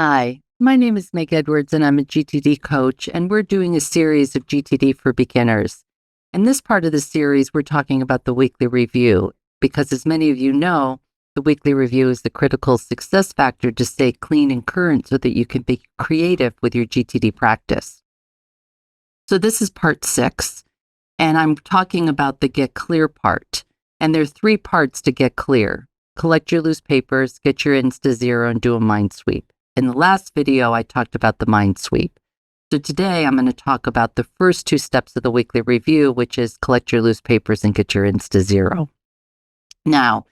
Hi, my name is Meg Edwards and I'm a GTD coach, and we're doing a series of GTD for beginners. In this part of the series, we're talking about the weekly review because, as many of you know, the weekly review is the critical success factor to stay clean and current so that you can be creative with your GTD practice. So this is part 6, and I'm talking about the get clear part. And there are 3 parts to get clear. Collect your loose papers, get your ends to zero, and do a mind sweep. In the last video, I talked about the mind sweep. So today, I'm going to talk about the first 2 steps of the weekly review, which is collect your loose papers and get your ends to zero. Now,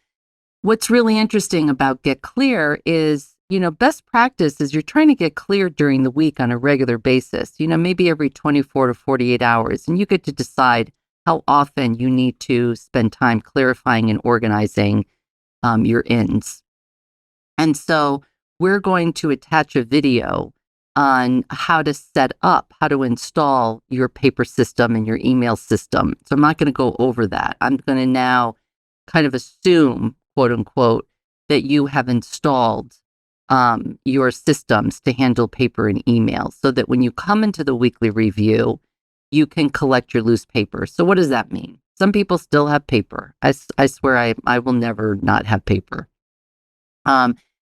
what's really interesting about get clear is, best practice is you're trying to get clear during the week on a regular basis, maybe every 24 to 48 hours, and you get to decide how often you need to spend time clarifying and organizing your ends. And so we're going to attach a video on how to set up, how to install your paper system and your email system. So I'm not going to go over that. I'm going to now kind of assume, quote unquote, that you have installed your systems to handle paper and email so that when you come into the weekly review, you can collect your loose paper. So what does that mean? Some people still have paper. I swear I will never not have paper.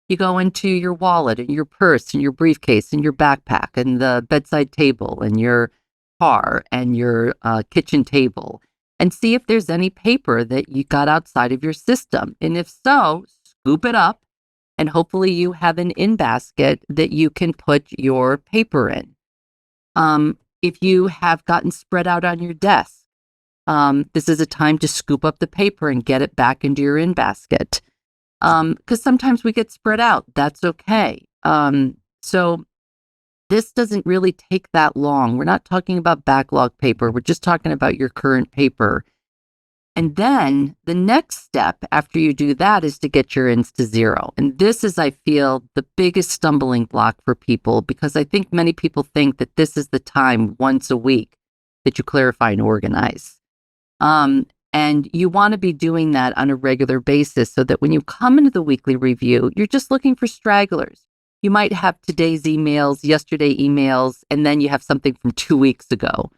You go into your wallet and your purse and your briefcase and your backpack and the bedside table and your car and your kitchen table and see if there's any paper that you got outside of your system. And if so, scoop it up and hopefully you have an in basket that you can put your paper in. If you have gotten spread out on your desk, this is a time to scoop up the paper and get it back into your in basket. Because sometimes we get spread out. That's okay. So this doesn't really take that long. We're not talking about backlog paper. We're just talking about your current paper. And then the next step after you do that is to get your ends to zero. And this is, I feel, the biggest stumbling block for people because I think many people think that this is the time once a week that you clarify and organize. And you want to be doing that on a regular basis so that when you come into the weekly review, you're just looking for stragglers. You might have today's emails, yesterday emails, and then you have something from 2 weeks ago.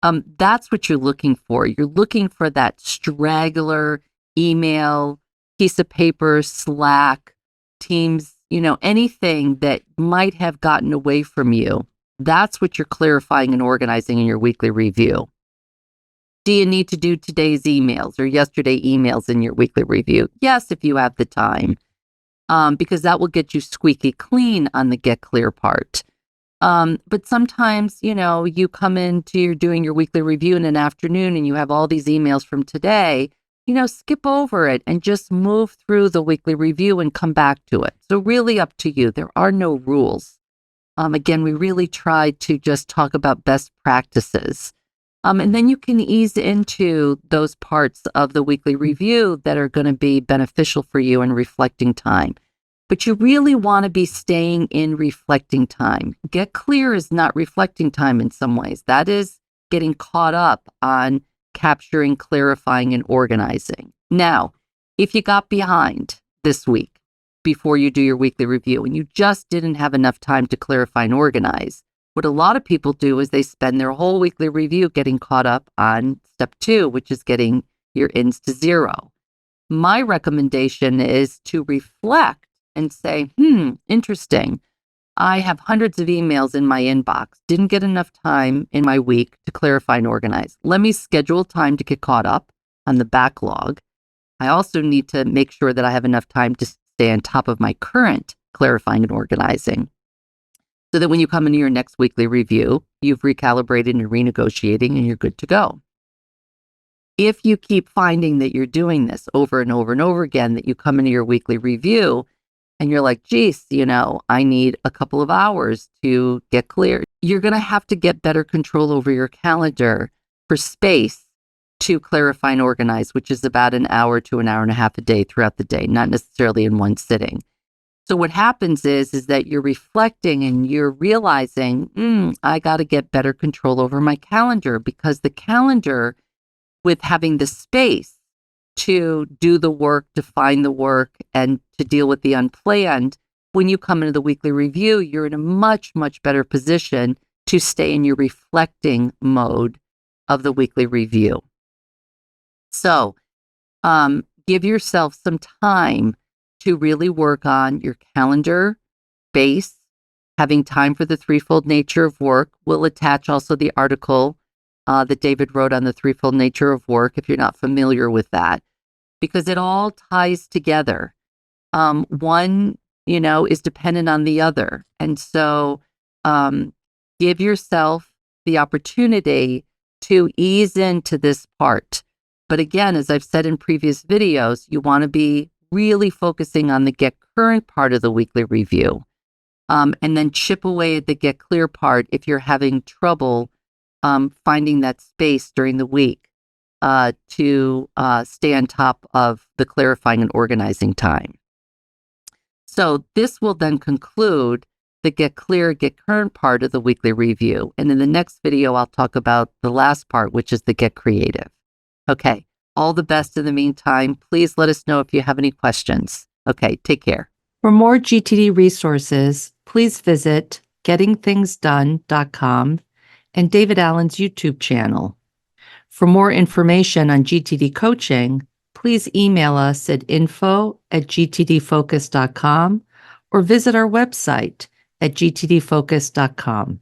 That's what you're looking for. You're looking for that straggler email, piece of paper, Slack, Teams, anything that might have gotten away from you. That's what you're clarifying and organizing in your weekly review. Do you need to do today's emails or yesterday emails in your weekly review? Yes, if you have the time, because that will get you squeaky clean on the get clear part. But sometimes, you come into you're doing your weekly review in an afternoon and you have all these emails from today, skip over it and just move through the weekly review and come back to it. So really up to you. There are no rules. Again, we really try to just talk about best practices. And then you can ease into those parts of the weekly review that are going to be beneficial for you in reflecting time. But you really want to be staying in reflecting time. Get clear is not reflecting time in some ways. That is getting caught up on capturing, clarifying, and organizing. Now, if you got behind this week before you do your weekly review and you just didn't have enough time to clarify and organize, what a lot of people do is they spend their whole weekly review getting caught up on step 2, which is getting your ends to zero. My recommendation is to reflect and say, interesting. I have hundreds of emails in my inbox. Didn't get enough time in my week to clarify and organize. Let me schedule time to get caught up on the backlog. I also need to make sure that I have enough time to stay on top of my current clarifying and organizing, so that when you come into your next weekly review, you've recalibrated and renegotiating and you're good to go. If you keep finding that you're doing this over and over and over again, that you come into your weekly review and you're like, geez, I need a couple of hours to get clear, you're going to have to get better control over your calendar for space to clarify and organize, which is about an hour to an hour and a half a day throughout the day, not necessarily in one sitting. So what happens is that you're reflecting and you're realizing, I got to get better control over my calendar, because the calendar, with having the space to do the work, to find the work, and to deal with the unplanned, when you come into the weekly review, you're in a much, much better position to stay in your reflecting mode of the weekly review. So, give yourself some time to really work on your calendar base. Having time for the threefold nature of work. We'll attach also the article that David wrote on the threefold nature of work, if you're not familiar with that, because it all ties together. One, is dependent on the other. And so give yourself the opportunity to ease into this part. But again, as I've said in previous videos, you want to be really focusing on the get current part of the weekly review. And then chip away at the get clear part if you're having trouble finding that space during the week to stay on top of the clarifying and organizing time. So this will then conclude the get clear, get current part of the weekly review. And in the next video, I'll talk about the last part, which is the get creative. Okay, all the best in the meantime. Please let us know if you have any questions. Okay, take care. For more GTD resources, please visit gettingthingsdone.com and David Allen's YouTube channel. For more information on GTD coaching, please email us at info@gtdfocus.com or visit our website at gtdfocus.com.